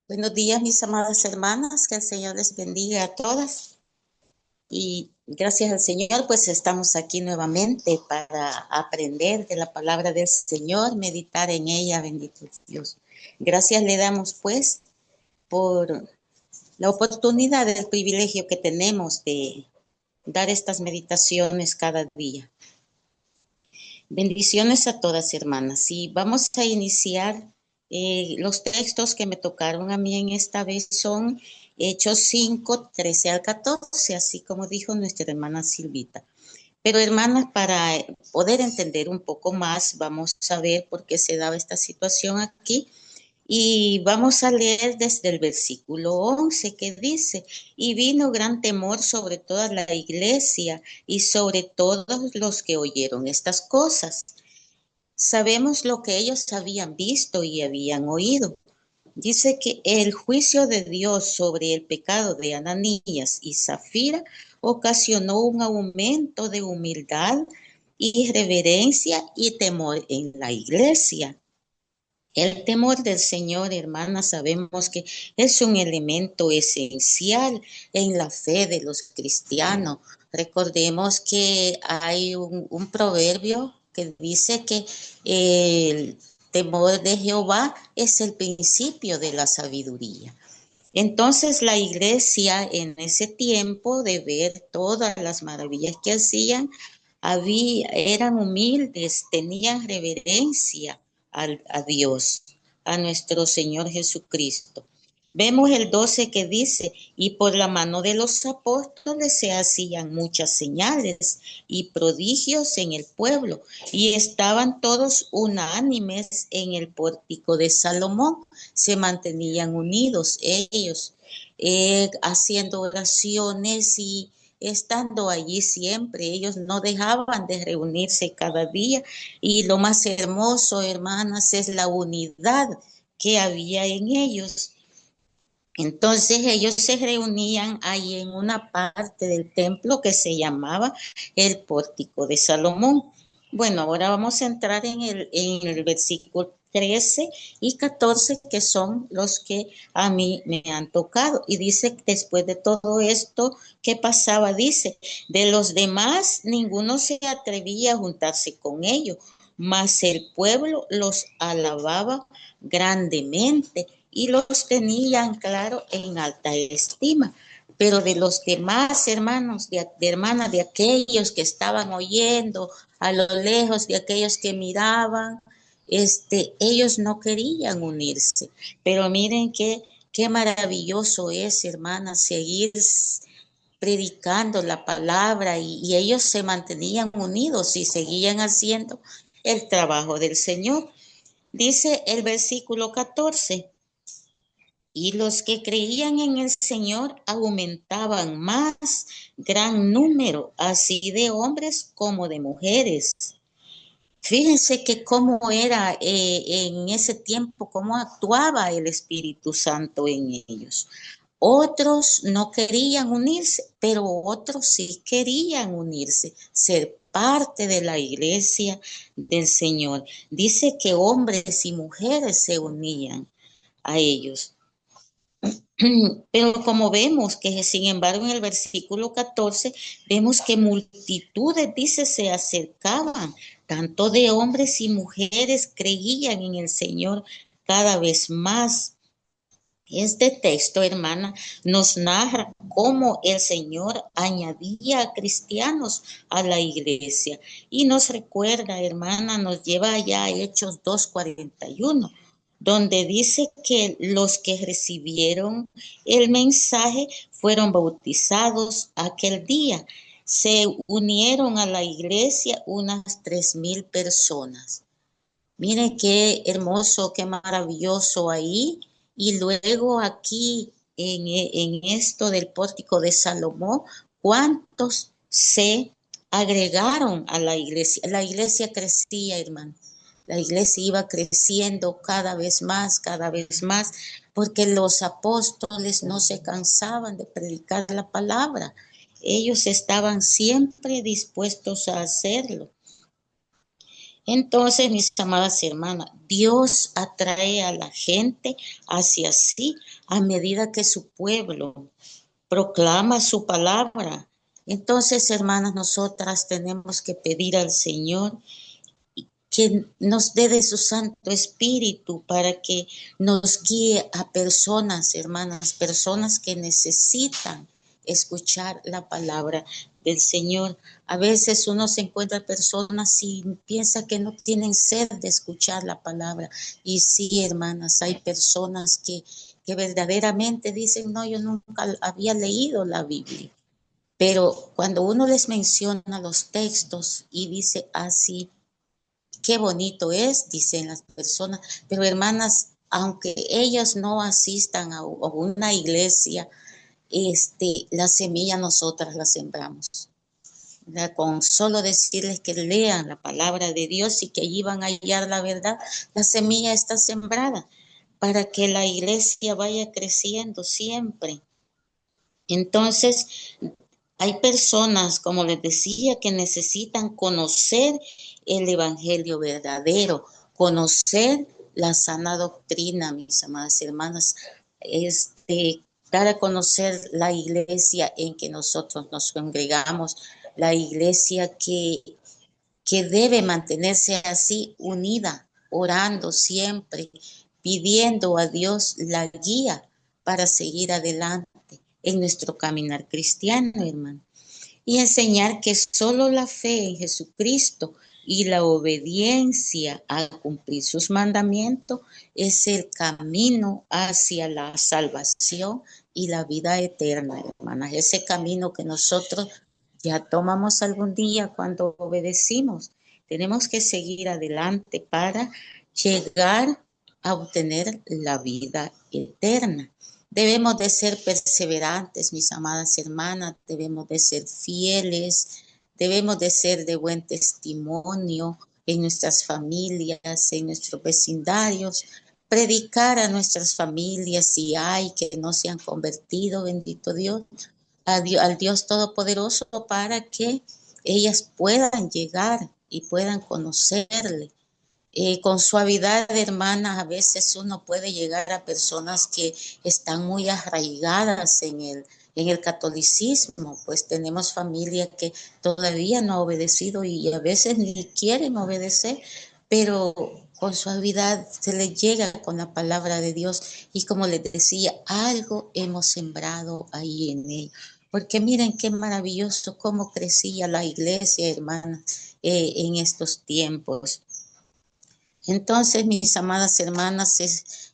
Buenos días, mis amadas hermanas, que el Señor les bendiga a todas. Y gracias al Señor, pues estamos aquí nuevamente para aprender de la palabra del Señor, meditar en ella, bendito Dios. Gracias le damos pues por la oportunidad, el privilegio que tenemos de dar estas meditaciones cada día. Bendiciones a todas, hermanas. Y vamos a iniciar. Los textos que me tocaron a mí en esta vez son Hechos 5, 13 al 14, así como dijo nuestra hermana Silvita. Pero hermanas, para poder entender un poco más, vamos a ver por qué se daba esta situación aquí. Y vamos a leer desde el versículo 11 que dice, y vino gran temor sobre toda la iglesia y sobre todos los que oyeron estas cosas. Sabemos lo que ellos habían visto y habían oído. Dice que el juicio de Dios sobre el pecado de Ananías y Zafira ocasionó un aumento de humildad y reverencia y temor en la iglesia. El temor del Señor, hermanas, sabemos que es un elemento esencial en la fe de los cristianos. Recordemos que hay un proverbio que dice que el temor de Jehová es el principio de la sabiduría. Entonces la iglesia en ese tiempo de ver todas las maravillas que hacían, eran humildes, tenían reverencia a Dios, a nuestro Señor Jesucristo. Vemos el 12 que dice, y por la mano de los apóstoles se hacían muchas señales y prodigios en el pueblo, y estaban todos unánimes en el pórtico de Salomón, se mantenían unidos ellos, haciendo oraciones y estando allí siempre. Ellos no dejaban de reunirse cada día. Y lo más hermoso, hermanas, es la unidad que había en ellos. Entonces ellos se reunían ahí en una parte del templo que se llamaba el Pórtico de Salomón. Bueno, ahora vamos a entrar en el versículo 13 y 14, que son los que a mí me han tocado. Y dice, después de todo esto, ¿qué pasaba? Dice, de los demás, ninguno se atrevía a juntarse con ellos, mas el pueblo los alababa grandemente y los tenían, claro, en alta estima. Pero de los demás hermanos, de hermanas, de aquellos que estaban oyendo a lo lejos, de aquellos que miraban, ellos no querían unirse. Pero miren qué maravilloso es, hermanas, seguir predicando la palabra y ellos se mantenían unidos y seguían haciendo el trabajo del Señor. Dice el versículo 14, y los que creían en el Señor aumentaban más gran número, así de hombres como de mujeres. Fíjense que cómo era en ese tiempo, cómo actuaba el Espíritu Santo en ellos. Otros no querían unirse, pero otros sí querían unirse, ser parte de la iglesia del Señor. Dice que hombres y mujeres se unían a ellos. Pero como vemos que, sin embargo, en el versículo 14, vemos que multitudes, dice, se acercaban, tanto de hombres y mujeres creían en el Señor cada vez más. Este texto, hermana, nos narra cómo el Señor añadía a cristianos a la iglesia y nos recuerda, hermana, nos lleva allá a Hechos 2:41, donde dice que los que recibieron el mensaje fueron bautizados aquel día. Se unieron a la iglesia unas 3,000 personas. Miren qué hermoso, qué maravilloso ahí. Y luego aquí en esto del pórtico de Salomón, ¿cuántos se agregaron a la iglesia? La iglesia crecía, hermano. La iglesia iba creciendo cada vez más, porque los apóstoles no se cansaban de predicar la palabra. Ellos estaban siempre dispuestos a hacerlo. Entonces, mis amadas hermanas, Dios atrae a la gente hacia sí a medida que su pueblo proclama su palabra. Entonces, hermanas, nosotras tenemos que pedir al Señor que nos dé de su Santo Espíritu para que nos guíe a personas, hermanas, personas que necesitan escuchar la palabra del Señor. A veces uno se encuentra personas y piensa que no tienen sed de escuchar la palabra. Y sí, hermanas, hay personas que verdaderamente dicen, no, yo nunca había leído la Biblia. Pero cuando uno les menciona los textos y dice así, qué bonito es, dicen las personas, pero hermanas, aunque ellas no asistan a una iglesia, la semilla nosotras la sembramos. Con solo decirles que lean la palabra de Dios y que allí van a hallar la verdad, la semilla está sembrada para que la iglesia vaya creciendo siempre. Entonces, hay personas, como les decía, que necesitan conocer el evangelio verdadero, conocer la sana doctrina, mis amadas hermanas, dar a conocer la iglesia en que nosotros nos congregamos, la iglesia que debe mantenerse así unida, orando siempre, pidiendo a Dios la guía para seguir adelante en nuestro caminar cristiano, hermano. Y enseñar que solo la fe en Jesucristo y la obediencia a cumplir sus mandamientos es el camino hacia la salvación y la vida eterna, hermanas. Ese camino que nosotros ya tomamos algún día cuando obedecimos. Tenemos que seguir adelante para llegar a obtener la vida eterna. Debemos de ser perseverantes, mis amadas hermanas, debemos de ser fieles, debemos de ser de buen testimonio en nuestras familias, en nuestros vecindarios, predicar a nuestras familias si hay que no se han convertido, bendito Dios, al Dios Todopoderoso para que ellas puedan llegar y puedan conocerle. Con suavidad, hermanas, a veces uno puede llegar a personas que están muy arraigadas en el catolicismo, pues tenemos familia que todavía no ha obedecido y a veces ni quieren obedecer, pero con suavidad se les llega con la palabra de Dios y como les decía, algo hemos sembrado ahí en ellos. Porque miren qué maravilloso cómo crecía la iglesia, hermanas, en estos tiempos. Entonces, mis amadas hermanas,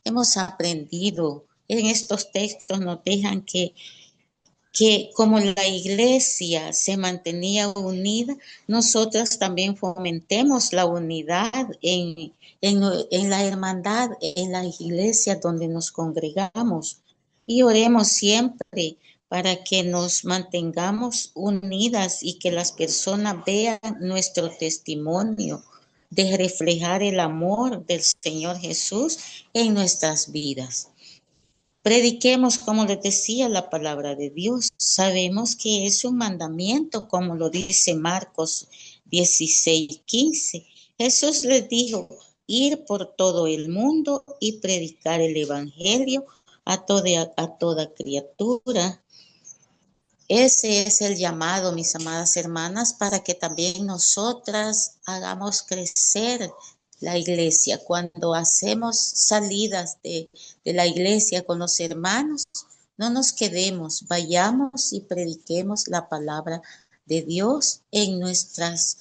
hemos aprendido en estos textos, nos dejan que como la iglesia se mantenía unida, nosotras también fomentemos la unidad en la hermandad, en la iglesia donde nos congregamos y oremos siempre para que nos mantengamos unidas y que las personas vean nuestro testimonio de reflejar el amor del Señor Jesús en nuestras vidas. Prediquemos, como les decía, la palabra de Dios. Sabemos que es un mandamiento, como lo dice Marcos 16:15. Jesús les dijo, ir por todo el mundo y predicar el evangelio a toda criatura. Ese es el llamado, mis amadas hermanas, para que también nosotras hagamos crecer la iglesia. Cuando hacemos salidas de la iglesia con los hermanos, no nos quedemos, vayamos y prediquemos la palabra de Dios en nuestros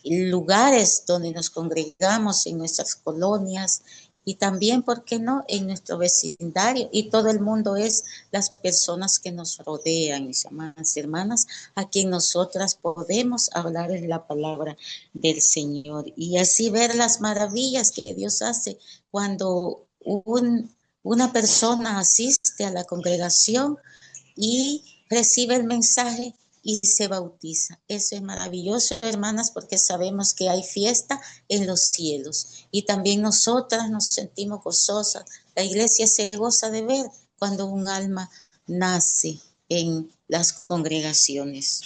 lugares donde nos congregamos, en nuestras colonias, y también, ¿por qué no?, en nuestro vecindario. Y todo el mundo es las personas que nos rodean, mis amadas hermanas, a quien nosotras podemos hablar en la palabra del Señor. Y así ver las maravillas que Dios hace cuando una persona asiste a la congregación y recibe el mensaje y se bautiza. Eso es maravilloso, hermanas, porque sabemos que hay fiesta en los cielos y también nosotras nos sentimos gozosas. La iglesia se goza de ver cuando un alma nace en las congregaciones.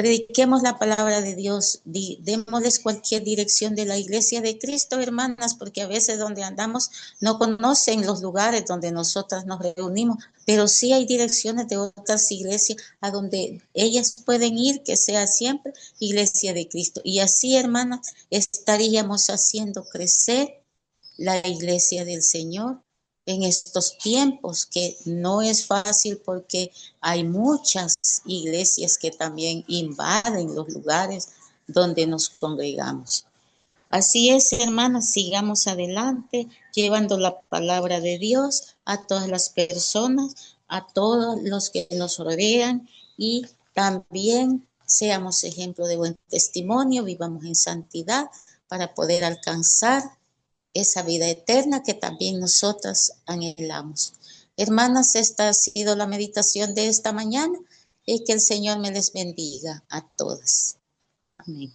Prediquemos la palabra de Dios, démosles cualquier dirección de la iglesia de Cristo, hermanas, porque a veces donde andamos no conocen los lugares donde nosotras nos reunimos, pero sí hay direcciones de otras iglesias a donde ellas pueden ir, que sea siempre iglesia de Cristo. Y así, hermanas, estaríamos haciendo crecer la iglesia del Señor en estos tiempos, que no es fácil porque hay muchas iglesias que también invaden los lugares donde nos congregamos. Así es, hermanas, sigamos adelante, llevando la palabra de Dios a todas las personas, a todos los que nos rodean, y también seamos ejemplo de buen testimonio, vivamos en santidad para poder alcanzar esa vida eterna que también nosotras anhelamos. Hermanas, esta ha sido la meditación de esta mañana, y que el Señor me les bendiga a todas. Amén.